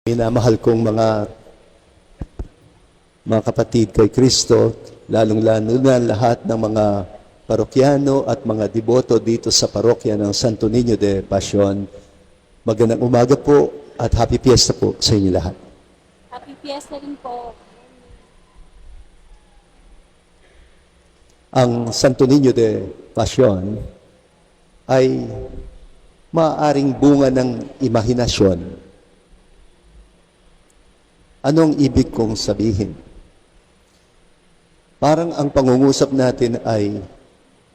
Minamahal kong mga kapatid kay Kristo, lalong-lalo na lahat ng mga parokyano at mga deboto dito sa parokya ng Santo Niño de Pasión. Magandang umaga po at happy fiesta po sa inyo lahat. Happy fiesta rin po. Ang Santo Niño de Pasión ay maaaring bunga ng imahinasyon. Anong ibig kong sabihin? Parang ang pangungusap natin ay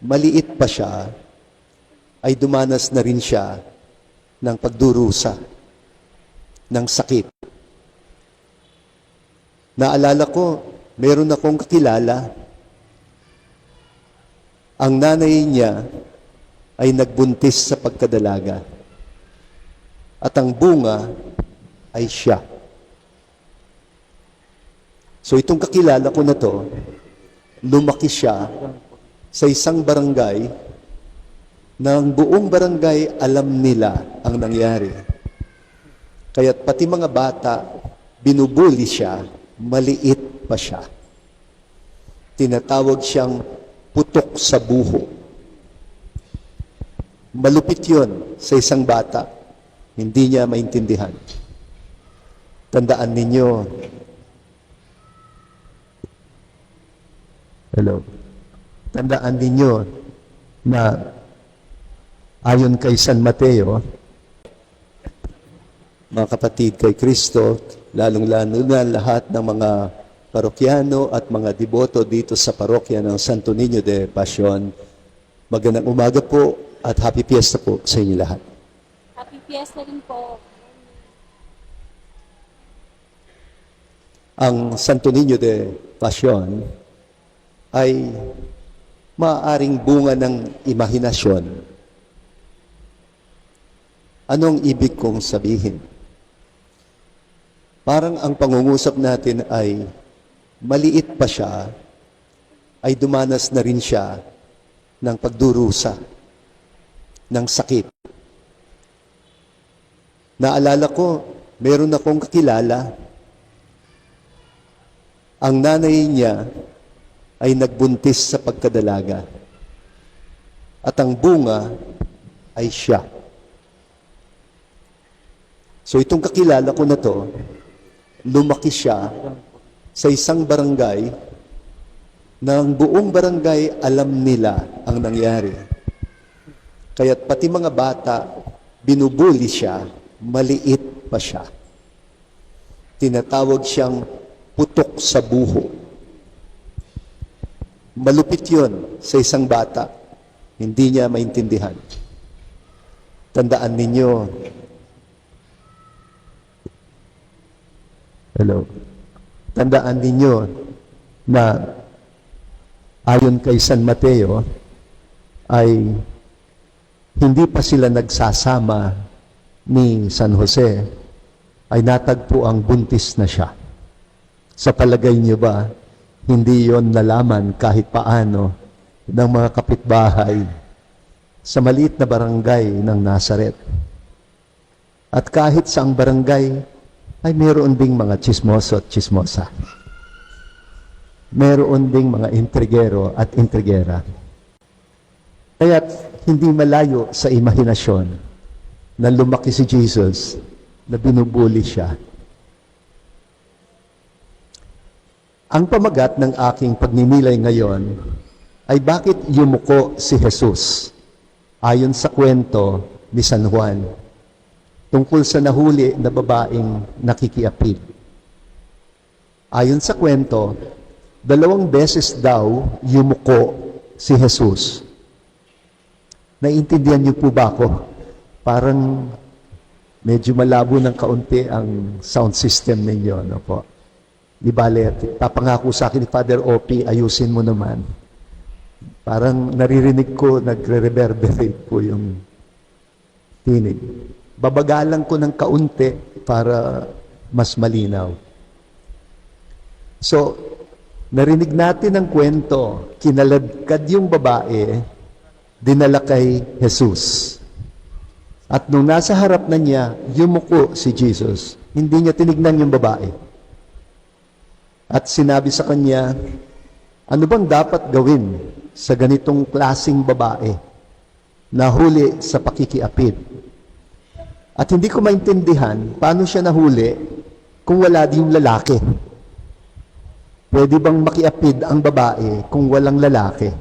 maliit pa siya, ay dumanas na rin siya ng pagdurusa, ng sakit. Naalala ko, meron akong kakilala. Ang nanay niya ay nagbuntis sa pagkadalaga. At ang bunga ay siya. So itong kakilala ko na to, lumaki siya sa isang barangay na ang buong barangay alam nila ang nangyari. Kaya't pati mga bata, binubuli siya, maliit pa siya. Tinatawag siyang putok sa buho. Malupit yun sa isang bata. Hindi niya maintindihan. Tandaan ninyo, tandaan ninyo na ayon kay San Mateo, mga kapatid kay Kristo, lalong-lalo na lahat ng mga parokyano at mga deboto dito sa parokya ng Santo Niño de Pasión. Magandang umaga po at happy fiesta po sa inyo lahat. Happy fiesta rin po. Ang Santo Niño de Pasión ay maaaring bunga ng imahinasyon. Anong ibig kong sabihin? Parang ang pangungusap natin ay maliit pa siya, ay dumanas na rin siya ng pagdurusa, ng sakit. Naalala ko, meron akong kakilala. Ang nanay niya ay nagbuntis sa pagkadalaga. At ang bunga ay siya. So itong kakilala ko na to, lumaki siya sa isang barangay na ang buong barangay alam nila ang nangyari. Kaya't pati mga bata, binubuli siya, maliit pa siya. Tinatawag siyang putok sa buho. Malupit yun sa isang bata. Hindi niya maintindihan. Tandaan ninyo, tandaan ninyo na ayon kay San Mateo ay hindi pa sila nagsasama ni San Jose, ay natagpo ang buntis na siya. Sa palagay niyo ba, hindi yon nalaman kahit paano ng mga kapitbahay sa maliit na barangay ng Nazaret? At kahit sa ang barangay, ay meron ding mga chismoso at chismosa. Meron ding mga intrigero at intrigera. Kaya't hindi malayo sa imahinasyon na lumaki si Jesus, na binubuli siya. Ang pamagat ng aking pagninilay ngayon ay bakit yumuko si Jesus ayon sa kwento ni San Juan tungkol sa nahuli na babaeng nakikiapid. Ayon sa kwento, 2 beses daw yumuko si Jesus. Naiintindihan niyo po ba ako? Parang medyo malabo ng kaunti ang sound system ninyo, no po? Di bale, papangako sa akin ni Father Opie, ayusin mo naman. Parang naririnig ko, nagre-reverberate po yung tinig. Babagalan ko ng kaunti para mas malinaw. So, narinig natin ang kwento, kinaladkad yung babae, dinala kay Jesus. At nung nasa harap na niya, yumuko si Jesus. Hindi niya tinignan yung babae. At sinabi sa kanya, ano bang dapat gawin sa ganitong klasing babae na huli sa pakikiapid? At hindi ko maintindihan paano siya nahuli kung wala din lalaki. Pwede bang makiapid ang babae kung walang lalaki?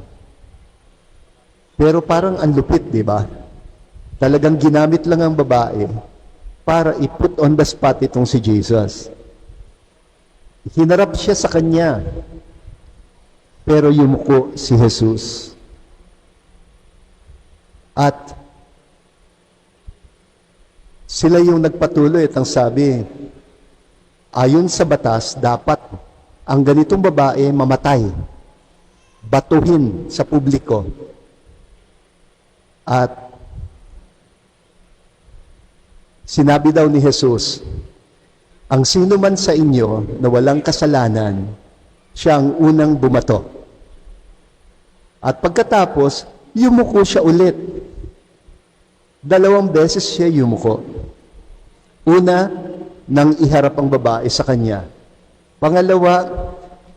Pero parang ang lupit, di ba? Talagang ginamit lang ang babae para i-put on the spot itong si Jesus. Hinarap siya sa kanya, pero yumuko si Jesus. At sila yung nagpatuloy at ang sabi, ayon sa batas, dapat ang ganitong babae mamatay, batuhin sa publiko. At sinabi daw ni Jesus, ang sino man sa inyo na walang kasalanan, siya ang unang bumato. At pagkatapos, yumuko siya ulit. 2 beses siya yumuko. Una, nang iharap ang babae sa kanya. Pangalawa,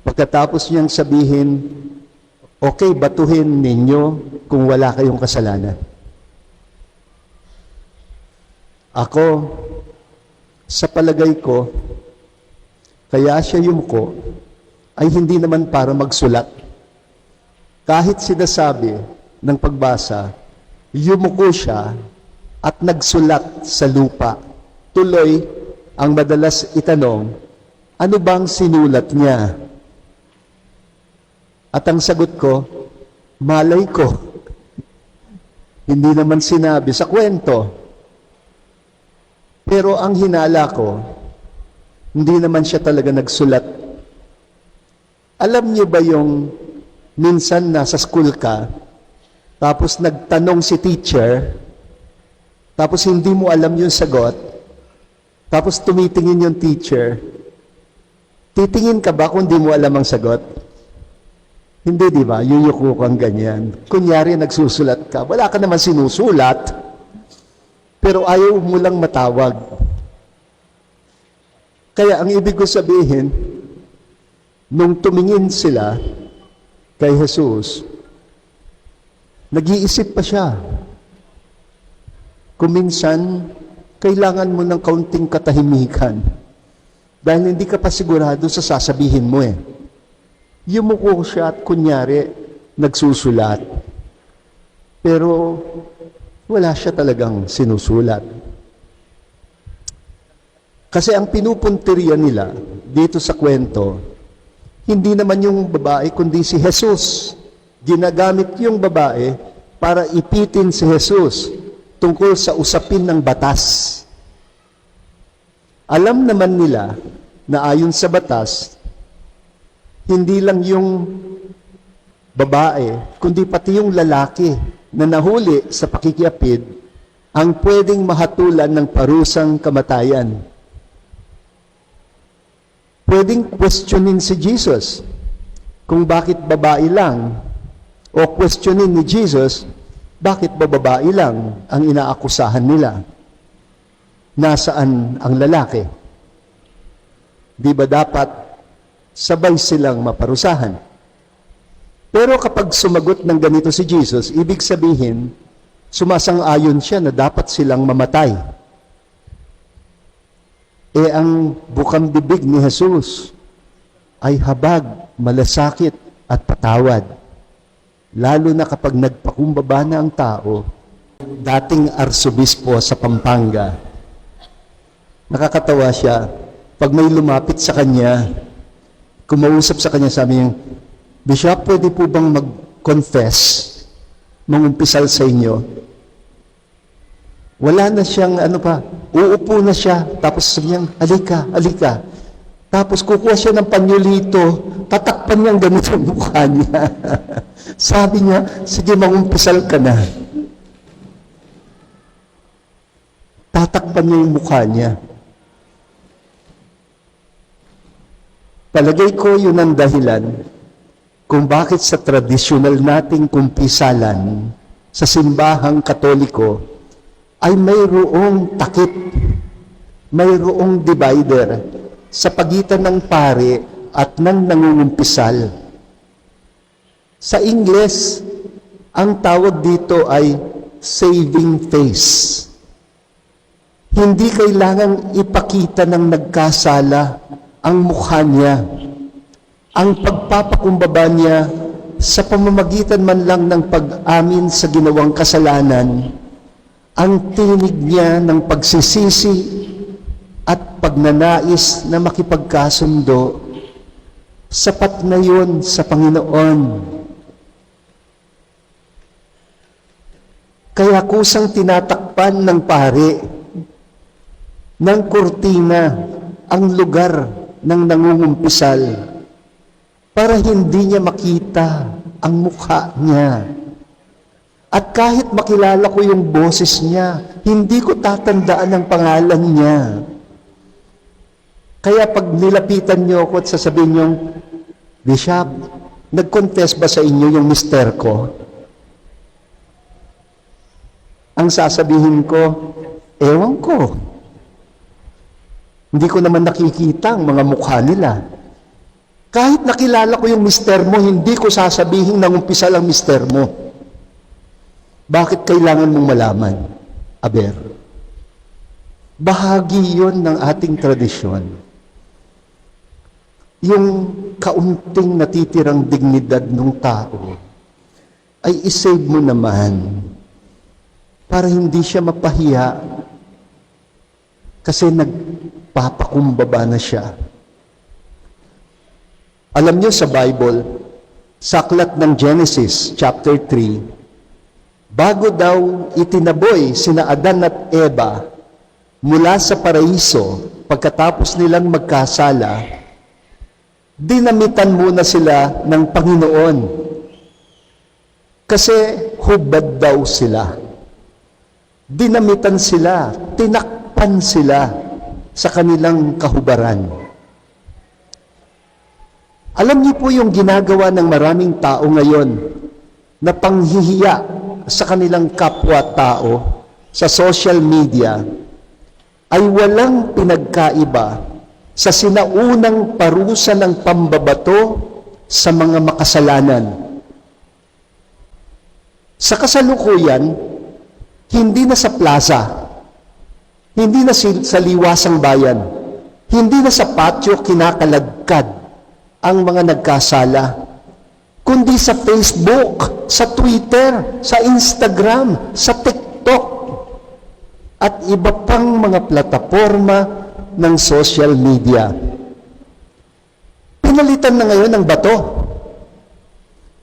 pagkatapos niyang sabihin, okay, batuhin ninyo kung wala kayong kasalanan. Ako, sa palagay ko, kaya siya yumuko, ay hindi naman para magsulat. Kahit sinasabi ng pagbasa, yumuko siya at nagsulat sa lupa. Tuloy, ang madalas itanong, ano bang sinulat niya? At ang sagot ko, malay ko. Hindi naman sinabi sa kwento. Pero ang hinala ko, hindi naman siya talaga nagsulat. Alam niyo ba yung minsan nasa school ka, tapos nagtanong si teacher, tapos hindi mo alam yung sagot, tapos tumitingin yung teacher, titingin ka ba kung hindi mo alam ang sagot? Hindi, di ba? Yuyuko kang ganyan. Kunyari, nagsusulat ka. Wala ka naman sinusulat, pero ayaw mo lang matawag. Kaya ang ibig ko sabihin, nung tumingin sila kay Jesus, nag-iisip pa siya. Kung minsan, kailangan mo ng kaunting katahimikan. Dahil hindi ka pa sigurado sa sasabihin mo eh. Yumuko siya at kunyari, nagsusulat. Pero, wala siya talagang sinusulat. Kasi ang pinupunteriya nila dito sa kwento, hindi naman yung babae kundi si Jesus. Ginagamit yung babae para ipitin si Jesus tungkol sa usapin ng batas. Alam naman nila na ayon sa batas, hindi lang yung babae, kundi pati yung lalaki na nahuli sa pakikiapid ang pwedeng mahatulan ng parusang kamatayan. Pwedeng questionin si Jesus kung bakit babae lang, o questionin ni Jesus bakit ba babae lang ang inaakusahan nila. Nasaan ang lalaki? Di ba dapat sabay silang maparusahan? Pero kapag sumagot ng ganito si Jesus, ibig sabihin, sumasang-ayon siya na dapat silang mamatay. Ang bukang bibig ni Jesus ay habag, malasakit at patawad. Lalo na kapag nagpakumbaba na ang tao, dating arsobispo sa Pampanga. Nakakatawa siya, pag may lumapit sa kanya, kumausap sa kanya, sabi niya, Bishop, pwede po bang mag-confess, mangumpisal sa inyo? Wala na siyang uupo na siya, tapos sabi niya, alika, alika. Tapos kukuha siya ng panyolito, tatakpan niya ang ganito ang mukha niya. Sabi niya, sige, mangumpisal ka na. Tatakpan niya yung mukha niya. Palagay ko yun ang dahilan kung bakit sa tradisyonal nating kumpisalan sa simbahang Katoliko ay mayroong takip mayroong divider sa pagitan ng pari at ng nangungumpisal. Sa Ingles, ang tawag dito ay saving face. Hindi kailangang ipakita ng nagkasala ang mukha niya. Ang pagpapakumbaba niya sa pamamagitan man lang ng pag-amin sa ginawang kasalanan, ang tinig niya ng pagsisisi at pagnanais na makipagkasundo, sapat na yun sa Panginoon. Kaya kusang tinatakpan ng pari ng kurtina ang lugar ng nangungumpisal para hindi niya makita ang mukha niya. At kahit makilala ko yung boses niya, hindi ko tatandaan ang pangalan niya. Kaya pag nilapitan niyo ako at sasabihin niyo, Bishop, nag-confess ba sa inyo yung mister ko? Ang sasabihin ko, ewan ko. Hindi ko naman nakikita ang mga mukha nila. Kahit nakilala ko yung mister mo, hindi ko sasabihin nangumpisal ang mister mo. Bakit kailangan mong malaman? Aber, bahagi yon ng ating tradisyon. Yung kaunting natitirang dignidad ng tao ay isave mo naman para hindi siya mapahiya kasi nagpapakumbaba na siya. Alam niyo sa Bible, sa aklat ng Genesis chapter 3, bago daw itinaboy sina Adan at Eva mula sa paraiso pagkatapos nilang magkasala, dinamitan muna sila ng Panginoon kasi hubad daw sila. Dinamitan sila, tinakpan sila sa kanilang kahubaran. Alam niyo po yung ginagawa ng maraming tao ngayon na panghihiya sa kanilang kapwa-tao sa social media ay walang pinagkaiba sa sinaunang parusa ng pambabato sa mga makasalanan. Sa kasalukuyan, hindi na sa plaza, hindi na sa liwasang bayan, hindi na sa patio kinakalagkad ang mga nagkasala, kundi sa Facebook, sa Twitter, sa Instagram, sa TikTok, at iba pang mga plataforma ng social media. Pinalitan na ngayon ng bato.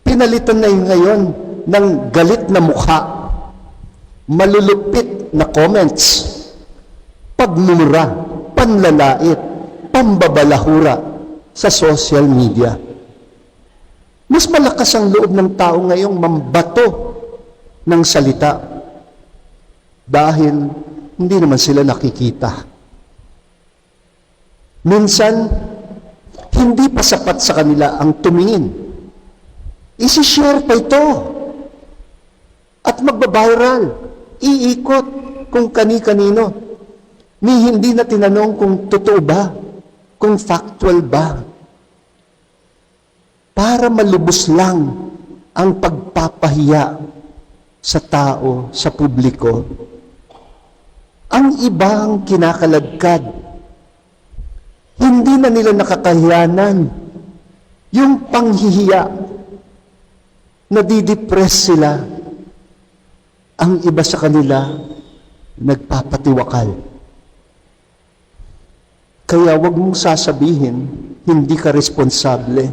Pinalitan na ngayon ng galit na mukha, malulupit na comments, pagmumura, panlalait, pambabalahura sa social media. Mas malakas ang loob ng tao ngayong mambato ng salita dahil hindi naman sila nakikita. Minsan, hindi pa sapat sa kanila ang tumingin. Isi-share pa ito at magbabiral, iikot kung kani-kanino. Ni hindi na tinanong kung totoo ba, kung factual ba. Para malubos lang ang pagpapahiya sa tao, sa publiko. Ang ibang kinakaladkad, hindi na nila nakakahiyanan. Yung panghihiya, nadidepress sila. Ang iba sa kanila, nagpapatiwakal. Kaya wag mong sasabihin, hindi ka responsable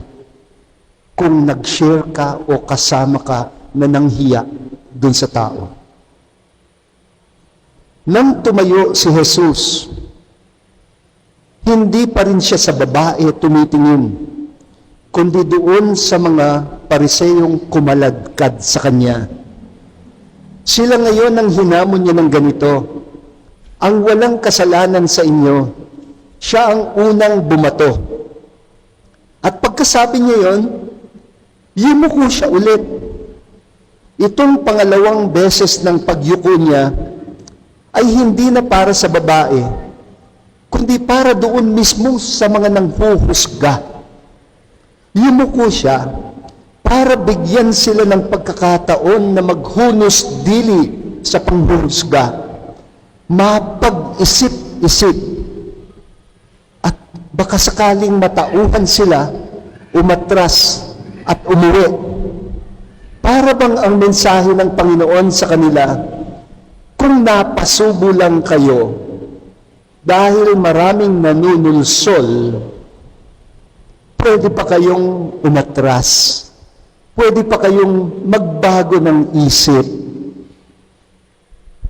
kung nag-share ka o kasama ka na nanghiya dun sa tao. Nang tumayo si Jesus, hindi pa rin siya sa babae tumitingin, kundi doon sa mga pariseyong kumaladkad sa kanya. Sila ngayon ang hinamon niya ng ganito, ang walang kasalanan sa inyo, siya ang unang bumato. At pagkasabi niya yon, yumuko siya ulit. Itong pangalawang beses ng pagyuko niya ay hindi na para sa babae, kundi para doon mismo sa mga nanghuhusga. Yumuko siya para bigyan sila ng pagkakataon na maghunos dili sa panghuhusga, mapag-isip-isip, at baka sakaling matauhan sila, umatras at umuwi. Para bang ang mensahe ng Panginoon sa kanila, kung napasubo lang kayo dahil maraming nanunulsol, pwede pa kayong umatras. Pwede pa kayong magbago ng isip.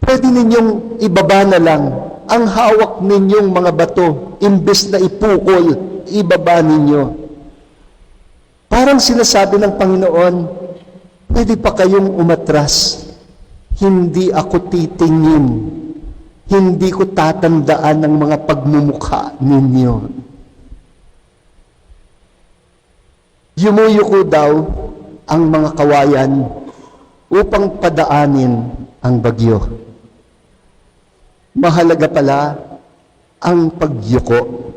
Pwede ninyong ibaba na lang ang hawak ninyong mga bato, imbes na ipukol, ibaba ninyo. Parang sinasabi ng Panginoon, pwede pa kayong umatras. Hindi ako titingin. Hindi ko tatandaan ang mga pagmumukha ninyo. Yumuyuko daw ang mga kawayan upang padaanin ang bagyo. Mahalaga pala ang pagyuko.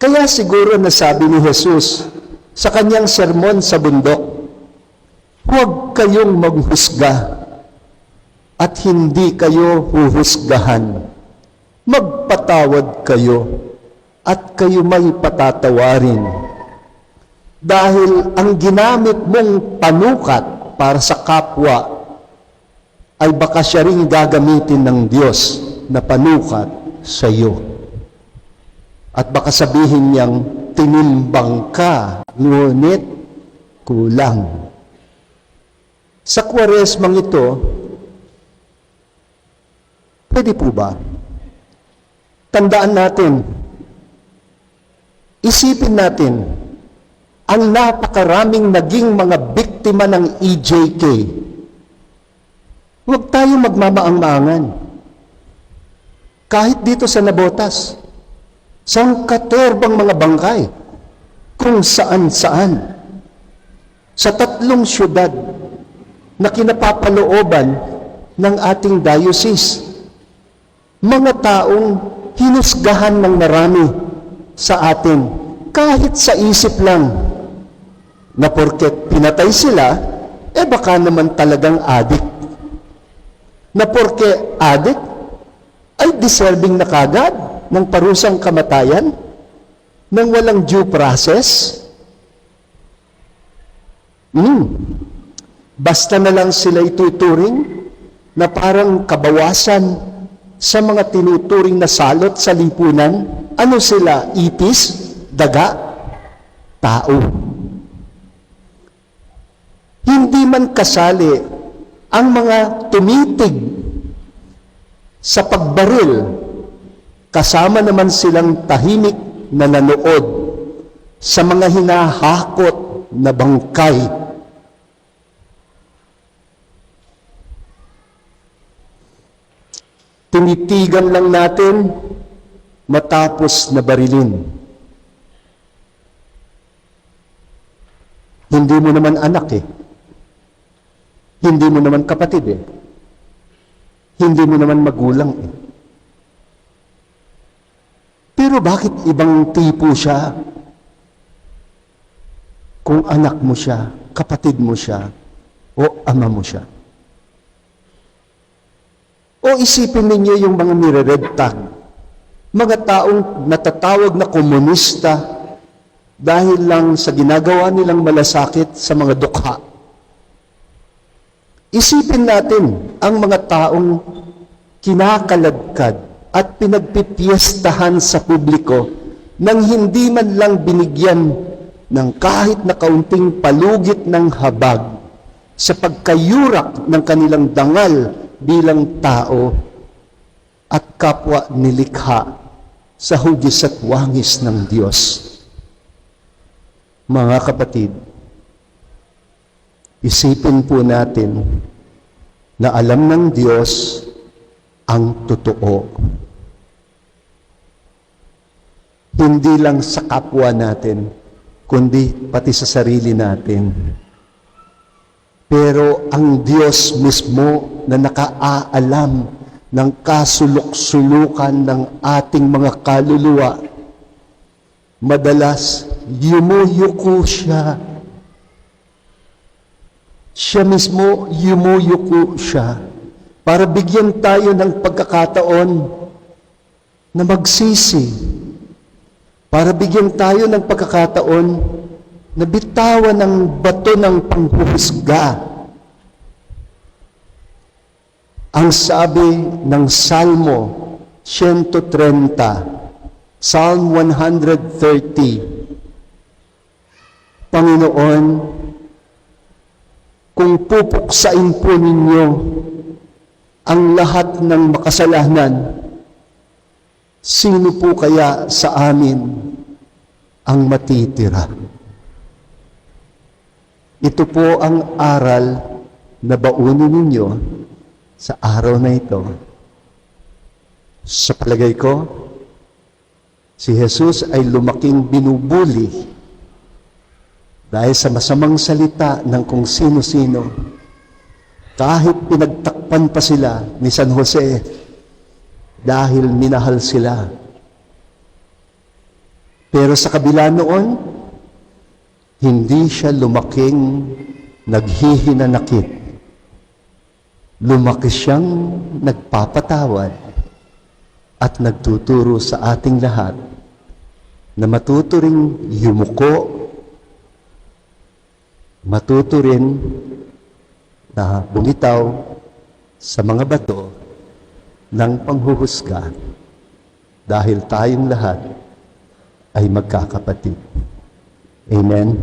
Kaya siguro nasabi ni Jesus sa kanyang sermon sa bundok, huwag kayong maghusga at hindi kayo huhusgahan. Magpatawad kayo at kayo may patatawarin. Dahil ang ginamit mong panukat para sa kapwa ay baka siya rin gagamitin ng Diyos na panukat sa iyo. At baka sabihin niyang, tinimbang ka, ngunit kulang. Sa Kwaresmang ito, pwede po ba? Tandaan natin, isipin natin, ang napakaraming naging mga biktima ng EJK. Huwag tayong magmamaang-maangan. Kahit dito sa Nabotas, sangkaterbang mga bangkay, kung saan-saan. Sa 3 syudad na kinapapalooban ng ating diocese, mga taong hinusgahan ng marami sa atin, kahit sa isip lang, na porket pinatay sila, baka naman talagang adik. Na porke adik, ay deserving na kagad ng parusang kamatayan, nang walang due process. Basta na lang sila ituturing na parang kabawasan sa mga tinuturing na salot sa lipunan. Ano sila? Ipis? Daga? Tao. Hindi man kasali ang mga tumitig sa pagbaril, kasama naman silang tahimik na nanood sa mga hinahakot na bangkay. Tinitigan lang natin matapos na barilin. Hindi mo naman anak Hindi mo naman kapatid Hindi mo naman magulang Pero bakit ibang tipo siya? Kung anak mo siya, kapatid mo siya, o ama mo siya. O isipin ninyo yung mga nire-red tag, mga taong natatawag na komunista dahil lang sa ginagawa nilang malasakit sa mga dukha. Isipin natin ang mga taong kinakaladkad at pinagpipiestahan sa publiko nang hindi man lang binigyan ng kahit na kaunting palugit ng habag sa pagkayurak ng kanilang dangal bilang tao at kapwa nilikha sa hugis at wangis ng Diyos. Mga kapatid, isipin po natin na alam ng Diyos ang totoo. Hindi lang sa kapwa natin, kundi pati sa sarili natin. Pero ang Diyos mismo na nakaalam ng kasulok-sulukan ng ating mga kaluluwa, madalas yumuyuko siya. Siya mismo yumuyuko siya para bigyan tayo ng pagkakataon na magsisi, para bigyan tayo ng pagkakataon na bitawan ng bato ng panghuhusga. Ang sabi ng Salmo 130, Psalm 130, Panginoon, kung pupuksain po ninyo ang lahat ng makasalanan, sino po kaya sa amin ang matitira? Ito po ang aral na baunin ninyo sa araw na ito. Sa palagay ko, si Jesus ay lumaking binubuli dahil sa masamang salita ng kung sino-sino. Kahit pinagtakpan pa sila ni San Jose dahil minahal sila. Pero sa kabila noon, hindi siya lumaking naghihinanakit. Lumaki siyang nagpapatawad at nagtuturo sa ating lahat na matuto ring yumuko, matuto rin na bumitaw sa mga bato ng panghuhusga dahil tayong lahat ay magkakapatid. Amen.